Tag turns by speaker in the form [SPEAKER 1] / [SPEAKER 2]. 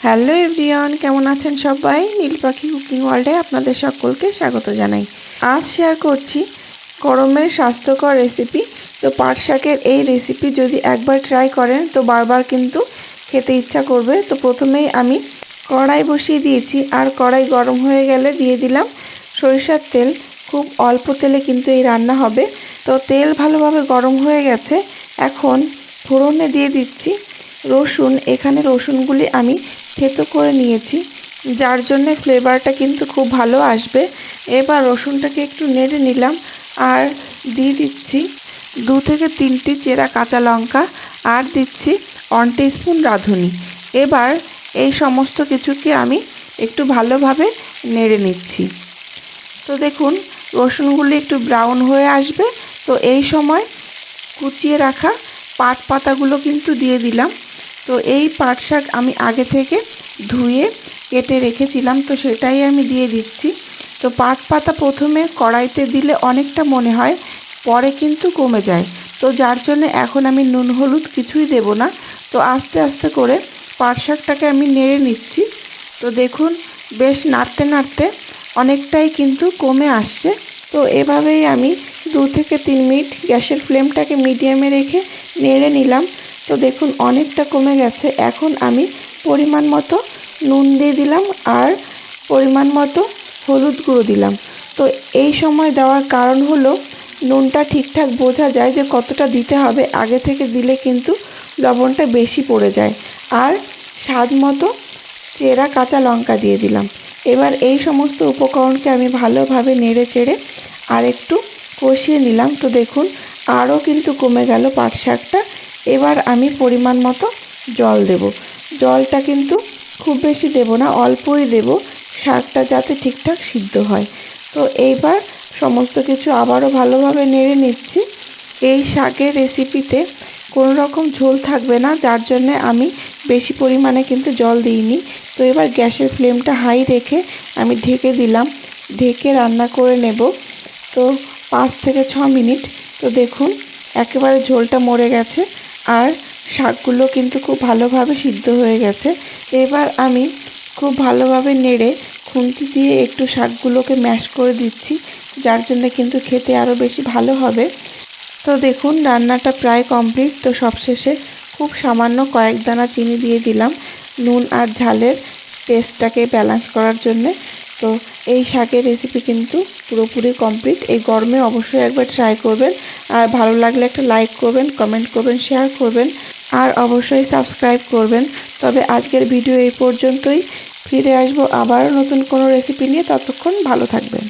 [SPEAKER 1] Hello everyone, কেমন আছেন সবাই? নীল পাখি কুকিং ওয়ার্ল্ডে আপনাদের সকলকে স্বাগত জানাই। আজ শেয়ার করছি গরমের স্বাস্থ্যকর রেসিপি। তো পাট শাকের এই রেসিপি যদি একবার ট্রাই করেন তো বারবার কিন্তু খেতে ইচ্ছা করবে। তো প্রথমেই আমি কড়াই বসিয়ে দিয়েছি, আর কড়াই গরম হয়ে গেলে দিয়ে দিলাম সরিষার তেল। খুব অল্প তেলে কিন্তু এই রান্না হবে। তো তেল ভালোভাবে গরম হয়ে গেছে, এখন ফোড়নে দিয়ে দিচ্ছি রসুন। এখানে রসুনগুলি আমি থেতো করে নিয়েছি, যার জন্য ফ্লেভারটা কিন্তু খুব ভালো আসবে। এবার রসুনটাকে একটু নেড়ে নিলাম, আর দিয়ে দিচ্ছি 2 থেকে 3টি চেরা কাঁচা লঙ্কা, আর দিচ্ছি 1 টিস্পুন রাঁধুনি। এবার এই সমস্ত কিছুকে আমি একটু ভালোভাবে নেড়ে নিচ্ছি। তো দেখুন রসুনগুলি একটু ব্রাউন হয়ে আসবে। তো এই সময় কুচিয়ে রাখা পাট পাতাগুলো কিন্তু দিয়ে দিলাম। তো এই পাট শাক আমি আগে থেকে ধুয়ে কেটে রেখেছিলাম, তো সেটাই আমি দিয়ে দিচ্ছি। তো পাট পাতা প্রথমে কড়াইতে দিলে অনেকটা মনে হয়, পরে কিন্তু কমে যায়। তো যার জন্য এখন আমি নুন হলুদ কিছুই দেব না। তো আস্তে আস্তে করে পাট শাকটাকে আমি নেড়ে নিচ্ছি। তো দেখুন বেশ নাড়তে নাড়তে অনেকটাই কিন্তু কমে আসছে। তো এভাবেই আমি 2 থেকে 3 মিনিট গ্যাসের ফ্লেমটাকে মিডিয়ামে রেখে নেড়ে নিলাম। তো দেখুন অনেকটা কমে গেছে। এখন আমি পরিমাণ মতো নুন দিয়ে দিলাম, আর পরিমাণ মতো হলুদ গুঁড়ো দিলাম। তো এই সময় দেওয়ার কারণ হলো নুনটা ঠিকঠাক বোঝা যায় যে কতটা দিতে হবে। আগে থেকে দিলে কিন্তু লবণটা বেশি পড়ে যায়। আর স্বাদ মতো চেরা কাঁচা লঙ্কা দিয়ে দিলাম। এবার এই সমস্ত উপকরণকে আমি ভালোভাবে নেড়ে চেড়ে আর একটু কষিয়ে নিলাম। তো দেখুন আরও কিন্তু কমে গেল পাট শাকটা। এবার আমি পরিমাণ মতো জল দেব। জলটা কিন্তু খুব বেশি দেব না, অল্পই দেব, শাকটা যাতে ঠিকঠাক সিদ্ধ হয়। তো এইবার সমস্ত কিছু আবারও ভালোভাবে নেড়ে নিচ্ছি। এই শাকের রেসিপিতে কোনো রকম ঝোল থাকবে না, যার জন্যে আমি বেশি পরিমাণে কিন্তু জল দিইনি। তো এবার গ্যাসের ফ্লেমটা হাই রেখে আমি ঢেকে দিলাম। ঢেকে রান্না করে নেব তো 5 থেকে 6 মিনিট। তো দেখুন একেবারে ঝোলটা মরে গেছে, আর শাকগুলো কিন্তু খুব ভালোভাবে সিদ্ধ হয়ে গেছে। এবার আমি খুব ভালোভাবে নেড়ে খুন্তি দিয়ে একটু শাকগুলোকে ম্যাশ করে দিচ্ছি, যার জন্য কিন্তু খেতে আরও বেশি ভালো হবে। তো দেখুন রান্নাটা প্রায় কমপ্লিট। তো সবশেষে খুব সামান্য কয়েক দানা চিনি দিয়ে দিলাম নুন আর ঝালের টেস্টটাকে ব্যালেন্স করার জন্যে। তো এই শাকের রেসিপি কিন্তু পুরোপুরি কমপ্লিট। এই গরমে অবশ্যই একবার ট্রাই করবেন, আর ভালো লাগলে একটা লাইক করবেন, কমেন্ট করবেন, শেয়ার করবেন, আর অবশ্যই সাবস্ক্রাইব করবেন। তবে আজকের ভিডিও এই পর্যন্তই। ফিরে আসবো আবারও নতুন কোনো রেসিপি নিয়ে। ততক্ষণ ভালো থাকবেন।